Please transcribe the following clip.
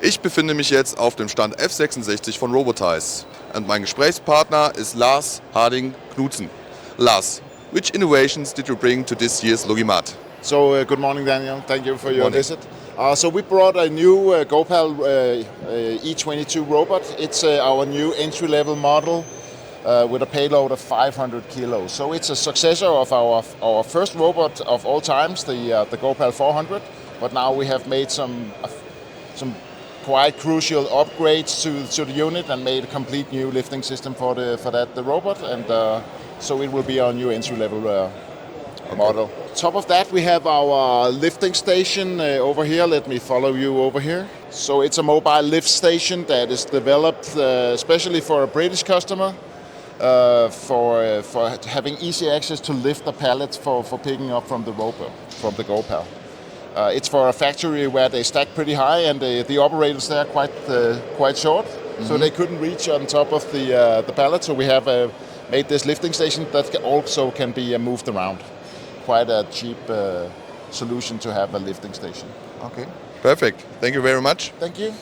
Ich befinde mich jetzt auf dem Stand F66 von Robotize und mein Gesprächspartner ist Lars Harding-Knudsen. Lars, which innovations did you bring to this year's LogiMAT? So good morning, Daniel. Thank you for your visit. So we brought a new GoPal E24 robot. It's our new entry-level model with a payload of 500 kilos. So it's a successor of our first robot of all times, the GoPal 400. But now we have made some quite crucial upgrades to the unit and made a complete new lifting system for the robot. And so it will be our new entry-level model. Top of that, we have our lifting station over here. Let me follow you over here. So it's a mobile lift station that is developed especially for a British customer for having easy access to lift the pallets for picking up from the GoPal. It's for a factory where they stack pretty high, and the operators there are quite short, so they couldn't reach on top of the pallet. So we have made this lifting station that also can be moved around. Quite a cheap solution to have a lifting station. Okay, perfect. Thank you very much. Thank you.